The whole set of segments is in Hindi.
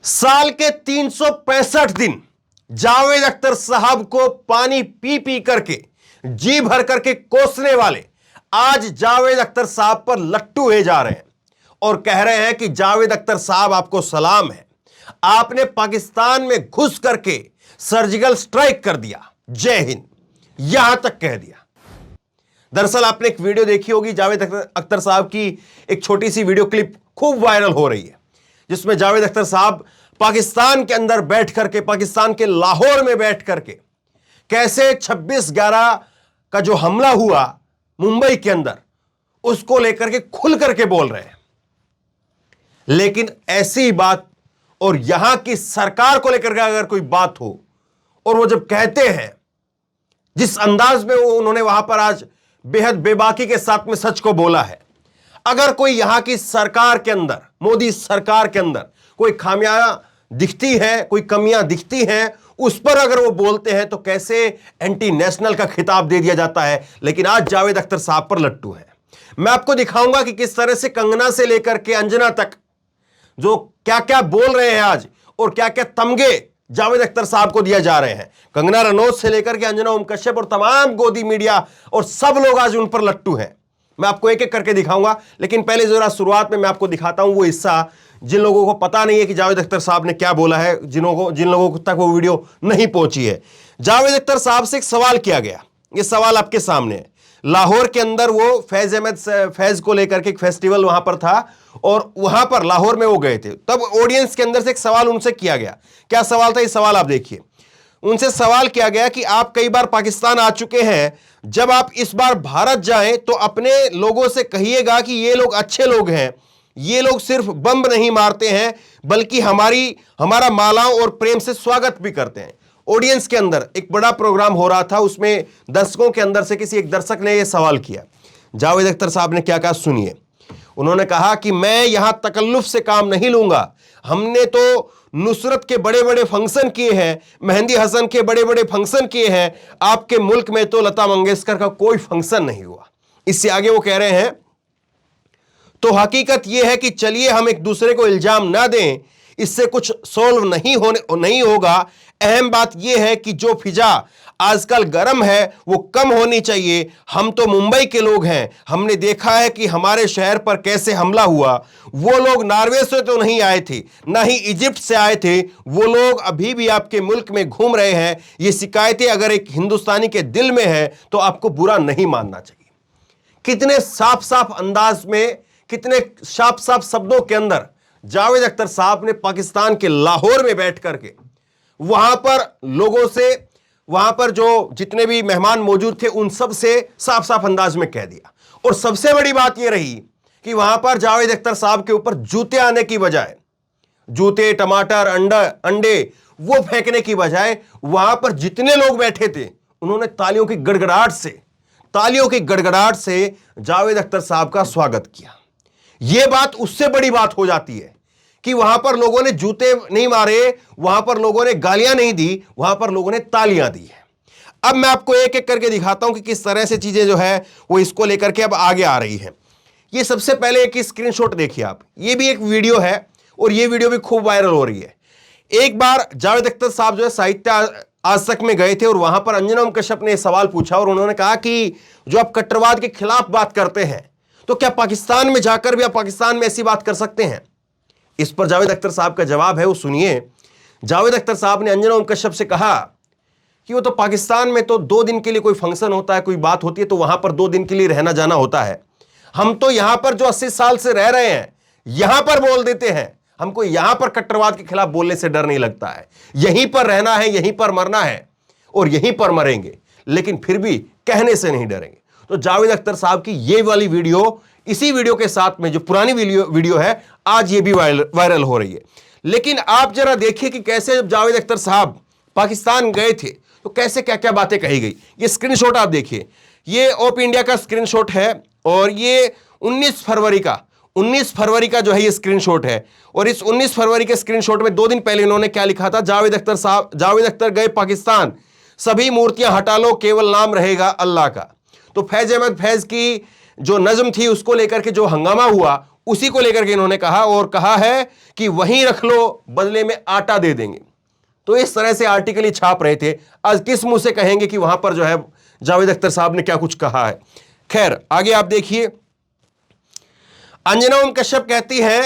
साल के 365 दिन जावेद अख्तर साहब को पानी पी पी करके जी भर करके कोसने वाले आज जावेद अख्तर साहब पर लट्टू हुए जा रहे हैं और कह रहे हैं कि जावेद अख्तर साहब आपको सलाम है, आपने पाकिस्तान में घुस करके सर्जिकल स्ट्राइक कर दिया, जय हिंद, यहां तक कह दिया। दरअसल आपने एक वीडियो देखी होगी, जावेद अख्तर साहब की एक छोटी सी वीडियो क्लिप खूब वायरल हो रही है, जिसमें जावेद अख्तर साहब पाकिस्तान के अंदर बैठ करके, पाकिस्तान के लाहौर में बैठ करके कैसे 26/11 का जो हमला हुआ मुंबई के अंदर, उसको लेकर के खुल करके बोल रहे हैं। लेकिन ऐसी बात और यहां की सरकार को लेकर के अगर कोई बात हो और वो जब कहते हैं जिस अंदाज में वो उन्होंने वहां पर आज बेहद बेबाकी के साथ में सच को बोला है, अगर कोई यहां की सरकार के अंदर, मोदी सरकार के अंदर कोई खामियां दिखती है, कोई कमियां दिखती हैं, उस पर अगर वो बोलते हैं तो कैसे एंटी नेशनल का खिताब दे दिया जाता है। लेकिन आज जावेद अख्तर साहब पर लट्टू है। मैं आपको दिखाऊंगा कि किस तरह से कंगना से लेकर के अंजना तक जो क्या क्या बोल रहे हैं आज और क्या क्या तमगे जावेद अख्तर साहब को दिया जा रहे हैं। कंगना रनौत से लेकर के अंजना ओम कश्यप और तमाम गोदी मीडिया और सब लोग आज उन पर लट्टू हैं। मैं आपको एक एक करके दिखाऊंगा, लेकिन पहले जरा शुरुआत में मैं आपको दिखाता हूं वो हिस्सा जिन लोगों को पता नहीं है कि जावेद अख्तर साहब ने क्या बोला है, जिन लोगों तक वो वीडियो नहीं पहुंची है। जावेद अख्तर साहब से एक सवाल किया गया, ये सवाल आपके सामने है। लाहौर के अंदर वो फैज अहमद फैज को लेकर के एक फेस्टिवल वहां पर था और वहां पर लाहौर में वो गए थे, तब ऑडियंस के अंदर से एक सवाल उनसे किया गया। क्या सवाल था? ये सवाल आप देखिए। उनसे सवाल किया गया कि आप कई बार पाकिस्तान आ चुके हैं, जब आप इस बार भारत जाएं तो अपने लोगों से कहिएगा कि ये लोग अच्छे लोग हैं, ये लोग सिर्फ बम नहीं मारते हैं बल्कि हमारा मालाओं और प्रेम से स्वागत भी करते हैं। ऑडियंस के अंदर एक बड़ा प्रोग्राम हो रहा था, उसमें दर्शकों के अंदर से किसी एक दर्शक ने यह सवाल किया। जावेद अख्तर साहब ने क्या कहा, सुनिए। उन्होंने कहा कि मैं यहां तकल्लुफ से काम नहीं लूंगा, हमने तो नुसरत के बड़े बड़े फंक्शन किए हैं, मेहंदी हसन के बड़े बड़े फंक्शन किए हैं, आपके मुल्क में तो लता मंगेशकर का कोई फंक्शन नहीं हुआ। इससे आगे वो कह रहे हैं, तो हकीकत यह है कि चलिए हम एक दूसरे को इल्जाम ना दें, इससे कुछ सोल्व नहीं होगा। अहम बात यह है कि जो फिजा आजकल गर्म है वो कम होनी चाहिए। हम तो मुंबई के लोग हैं, हमने देखा है कि हमारे शहर पर कैसे हमला हुआ। वो लोग नॉर्वे से तो नहीं आए थे, ना ही इजिप्ट से आए थे, वो लोग अभी भी आपके मुल्क में घूम रहे हैं। ये शिकायतें अगर एक हिंदुस्तानी के दिल में है तो आपको बुरा नहीं मानना चाहिए। कितने साफ साफ अंदाज में, कितने साफ साफ शब्दों के अंदर जावेद अख्तर साहब ने पाकिस्तान के लाहौर में बैठ करके वहां पर लोगों से, वहां पर जो जितने भी मेहमान मौजूद थे उन सब से साफ साफ अंदाज में कह दिया। और सबसे बड़ी बात यह रही कि वहां पर जावेद अख्तर साहब के ऊपर जूते आने की बजाय, जूते, टमाटर, अंडे वो फेंकने की बजाय वहां पर जितने लोग बैठे थे उन्होंने तालियों की गड़गड़ाहट से जावेद अख्तर साहब का स्वागत किया। यह बात उससे बड़ी बात हो जाती है कि वहां पर लोगों ने जूते नहीं मारे, वहां पर लोगों ने गालियां नहीं दी, वहां पर लोगों ने तालियां दी है। अब मैं आपको एक एक करके दिखाता हूं कि किस तरह से चीजें जो है वो इसको लेकर के अब आगे आ रही है। ये सबसे पहले एक स्क्रीनशॉट देखिए आप, ये भी एक वीडियो है और ये वीडियो भी खूब वायरल हो रही है। एक बार जावेद अख्तर साहब जो है साहित्य आज तक में गए थे और वहां पर अंजना ओम कश्यप ने सवाल पूछा और उन्होंने कहा कि जो आप कट्टरवाद के खिलाफ बात करते हैं तो क्या पाकिस्तान में जाकर भी आप पाकिस्तान में ऐसी बात कर सकते हैं? इस पर जावेद अख्तर साहब का जवाब है, वो सुनिए। जावेद अख्तर साहब ने अंजना ओम कश्यप से कहा कि वो तो पाकिस्तान में तो 2 दिन के लिए कोई फंक्शन होता है, कोई बात होती है तो वहां पर 2 दिन के लिए रहना जाना होता है। हम तो यहां पर जो 80 साल से रह रहे हैं यहां पर बोल देते हैं, हमको यहां पर कट्टरवाद के खिलाफ बोलने से डर नहीं लगता है। यहीं पर रहना है, यहीं पर मरना है और यहीं पर मरेंगे, लेकिन फिर भी कहने से नहीं डरेंगे। तो जावेद अख्तर साहब की ये वाली वीडियो, इसी वीडियो के साथ में जो पुरानी वीडियो है, आज ये भी वायरल हो रही है। लेकिन आप जरा देखिए कि कैसे जब जावेद अख्तर साहब पाकिस्तान गए थे तो कैसे क्या क्या बातें कही गई। ये स्क्रीनशॉट आप देखिए, ये ओप इंडिया का स्क्रीनशॉट है और ये 19 फरवरी का जो है ये स्क्रीनशॉट है। और इस 19 फरवरी के स्क्रीनशॉट में 2 दिन पहले इन्होंने क्या लिखा था, जावेद अख्तर गए पाकिस्तान, सभी मूर्तियां हटा लो, केवल नाम रहेगा अल्लाह का। तो फैज अहमद फैज की जो नज्म थी उसको लेकर के जो हंगामा हुआ उसी को लेकर के इन्होंने कहा और कहा है कि वहीं रख लो, बदले में आटा दे देंगे। तो इस तरह से आर्टिकल ही छाप रहे थे। आज किस मुंह से कहेंगे कि वहां पर जो है जावेद अख्तर साहब ने क्या कुछ कहा है। खैर आगे आप देखिए, अंजना ओम कश्यप कहती है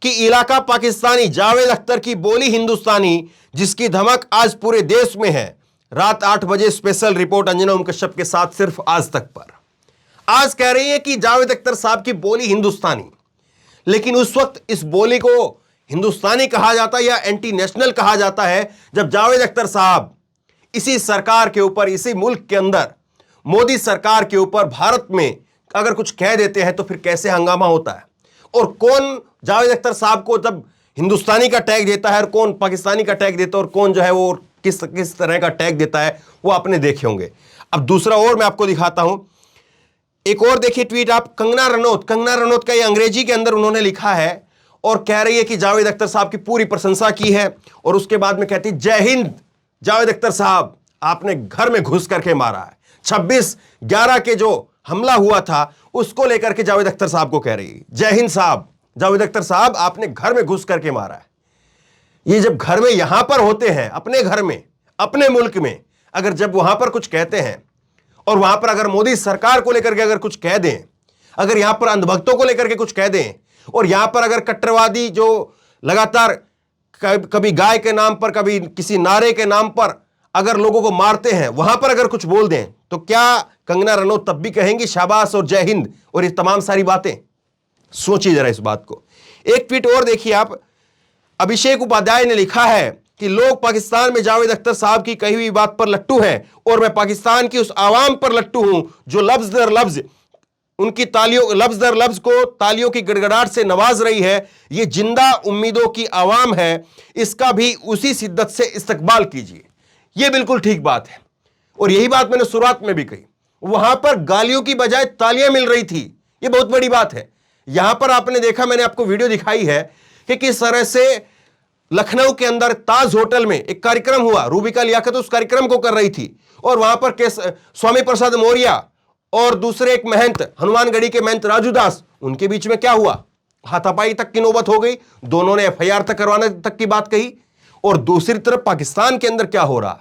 कि इलाका पाकिस्तानी, जावेद अख्तर की बोली हिंदुस्तानी, जिसकी धमक आज पूरे देश में है। रात 8 बजे स्पेशल रिपोर्ट अंजना ओम कश्यप के साथ सिर्फ आज तक पर। आज कह रही है कि जावेद अख्तर साहब की बोली हिंदुस्तानी, लेकिन उस वक्त इस बोली को हिंदुस्तानी कहा जाता या एंटी नेशनल कहा जाता है जब जावेद अख्तर साहब इसी सरकार के ऊपर, इसी मुल्क के अंदर मोदी सरकार के ऊपर, भारत में अगर कुछ कह देते हैं तो फिर कैसे हंगामा होता है। और कौन जावेद अख्तर साहब को जब हिंदुस्तानी का टैग देता है और कौन पाकिस्तानी का टैग देता है और कौन जो है वो किस तरह का टैग देता है, वो आपने देखे होंगे। अब दूसरा और मैं आपको दिखाता हूं, एक और देखिए ट्वीट आप, कंगना रनौत का ये अंग्रेजी के अंदर उन्होंने लिखा है और कह रही है कि जावेद अख्तर साहब की पूरी प्रशंसा की है और उसके बाद में कहती जय हिंद जावेद अख्तर साहब, आपने घर में घुस करके मारा है। 26/11 के जो हमला हुआ था उसको लेकर के जावेद अख्तर साहब को कह रही है जय हिंद साहब, जावेद अख्तर साहब आपने घर में घुस करके मारा है। ये जब घर में यहां पर होते हैं, अपने घर में, अपने मुल्क में, अगर जब वहां पर कुछ कहते हैं और वहां पर अगर मोदी सरकार को लेकर के अगर कुछ कह दें, अगर यहां पर अंधभक्तों को लेकर के कुछ कह दें और यहां पर अगर कट्टरवादी जो लगातार कभी गाय के नाम पर, कभी किसी नारे के नाम पर अगर लोगों को मारते हैं, वहां पर अगर कुछ बोल दें तो क्या कंगना रनौत तब भी कहेंगी शाबाश और जय हिंद और ये तमाम सारी बातें? सोचिए जरा इस बात को। एक ट्वीट और देखिए आप, अभिषेक उपाध्याय ने लिखा है कि लोग पाकिस्तान में जावेद अख्तर साहब की कही हुई बात पर लट्टू हैं और मैं पाकिस्तान की उस आवाम पर लट्टू हूं जो लफ्ज दर लफ्ज उनकी तालियों, लफ्ज दर लफ्ज को तालियों की गड़गड़ाहट से नवाज रही है। ये जिंदा उम्मीदों की आवाम है, इसका भी उसी शिद्दत से इस्तकबाल कीजिए। ये बिल्कुल ठीक बात है और यही बात मैंने शुरुआत में भी कही। वहां पर गालियों की बजाय तालियां मिल रही थी, ये बहुत बड़ी बात है। यहां पर आपने देखा, मैंने आपको वीडियो दिखाई है कि किस तरह से लखनऊ के अंदर ताज होटल में एक कार्यक्रम हुआ, रूबिका लियाकत उस कार्यक्रम को कर रही थी और वहां पर स्वामी प्रसाद मौर्य और दूसरे एक महंत, हनुमानगढ़ी के महंत राजू दास, उनके बीच में क्या हुआ, हाथापाई तक की नौबत हो गई। दोनों ने FIR तक करवाने तक की बात कही। और दूसरी तरफ पाकिस्तान के अंदर क्या हो रहा,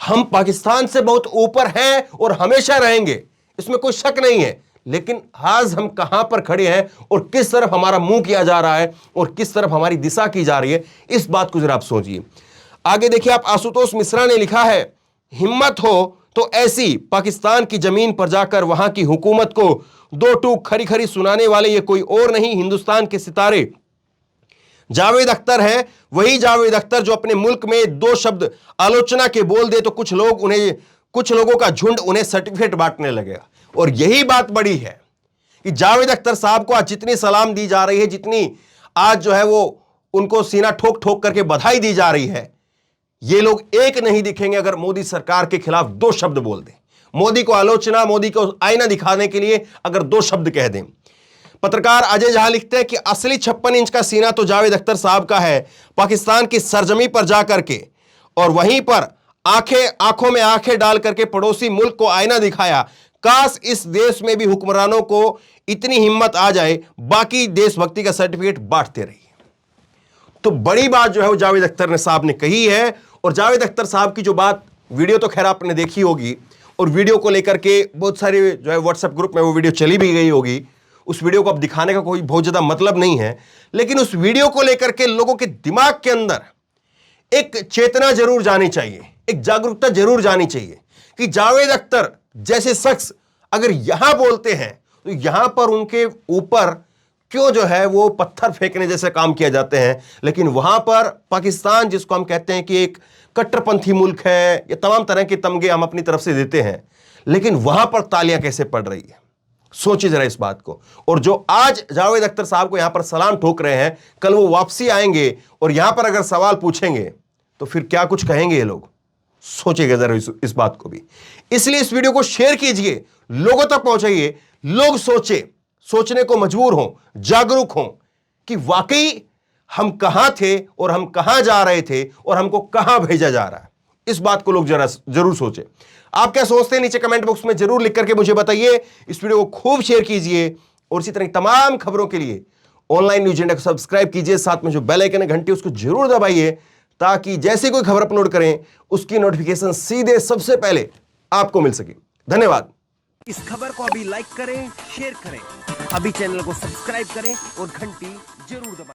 हम पाकिस्तान से बहुत ऊपर हैं और हमेशा रहेंगे, इसमें कोई शक नहीं है। लेकिन आज हम कहां पर खड़े हैं और किस तरफ हमारा मुंह किया जा रहा है और किस तरफ हमारी दिशा की जा रही है, इस बात को जरा आप सोचिए। आगे देखिए आप, आशुतोष मिश्रा ने लिखा है, हिम्मत हो तो ऐसी पाकिस्तान की जमीन पर जाकर वहां की हुकूमत को दो टूक खरी खरी सुनाने वाले ये कोई और नहीं, हिंदुस्तान के सितारे जावेद अख्तर है। वही जावेद अख्तर जो अपने मुल्क में 2 शब्द आलोचना के बोल दे तो कुछ लोगों का झुंड उन्हें सर्टिफिकेट बांटने लगेगा। और यही बात बड़ी है कि जावेद अख्तर साहब को आज जितनी सलाम दी जा रही है, जितनी आज जो है वो उनको सीना ठोक ठोक करके बधाई दी जा रही है, ये लोग एक नहीं दिखेंगे अगर मोदी सरकार के खिलाफ 2 शब्द बोल दें। मोदी को आलोचना, मोदी को आईना दिखाने के लिए अगर 2 शब्द कह दें। पत्रकार अजय झा लिखते हैं कि असली 56 इंच का सीना तो जावेद अख्तर साहब का है। पाकिस्तान की सरजमी पर जाकर के और वहीं पर आंखों में आंखें डाल करके पड़ोसी मुल्क को आईना दिखाया। काश इस देश में भी हुक्मरानों को इतनी हिम्मत आ जाए, बाकी देशभक्ति का सर्टिफिकेट बांटते रहिए। तो बड़ी बात जो है वो जावेद अख्तर साहब ने कही है। और जावेद अख्तर साहब की जो बात, वीडियो तो खैर आपने देखी होगी और वीडियो को लेकर के बहुत सारे जो है व्हाट्सएप ग्रुप में वो वीडियो चली भी गई होगी। उस वीडियो को अब दिखाने का कोई बहुत ज़्यादा मतलब नहीं है, लेकिन उस वीडियो को लेकर के लोगों के दिमाग के अंदर एक चेतना जरूर जानी चाहिए, एक जागरूकता जरूर जानी चाहिए कि जावेद अख्तर जैसे शख्स अगर यहां बोलते हैं तो यहां पर उनके ऊपर क्यों जो है वो पत्थर फेंकने जैसे काम किया जाते हैं, लेकिन वहां पर पाकिस्तान जिसको हम कहते हैं कि एक कट्टरपंथी मुल्क है, ये तमाम तरह के तमगे हम अपनी तरफ से देते हैं, लेकिन वहां पर तालियां कैसे पड़ रही है। सोचिए जरा इस बात को। और जो आज जावेद अख्तर साहब को यहां पर सलाम ठोक रहे हैं, कल वो वापसी आएंगे और यहां पर अगर सवाल पूछेंगे तो फिर क्या कुछ कहेंगे ये लोग। सोचिएगा जरा इस बात को भी। इसलिए इस वीडियो को शेयर कीजिए, लोगों तक पहुंचाइए, लोग सोचने को मजबूर हों, जागरूक हों कि वाकई हम कहां थे और हम कहां जा रहे थे और हमको कहां भेजा जा रहा है। इस बात को लोग जरूर सोचें। आप क्या सोचते हैं नीचे कमेंट बॉक्स में जरूर लिख करके मुझे बताइए। इस वीडियो को खूब शेयर कीजिए और इसी तरह तमाम खबरों के लिए ऑनलाइन न्यूज इंडिया को सब्सक्राइब कीजिए, साथ में जो बेल आइकन है घंटी उसको जरूर दबाइए, ताकि जैसे कोई खबर अपलोड करें उसकी नोटिफिकेशन सीधे सबसे पहले आपको मिल सके। धन्यवाद। इस खबर को अभी लाइक करें, शेयर करें, अभी चैनल को सब्सक्राइब करें और घंटी जरूर दबाएं।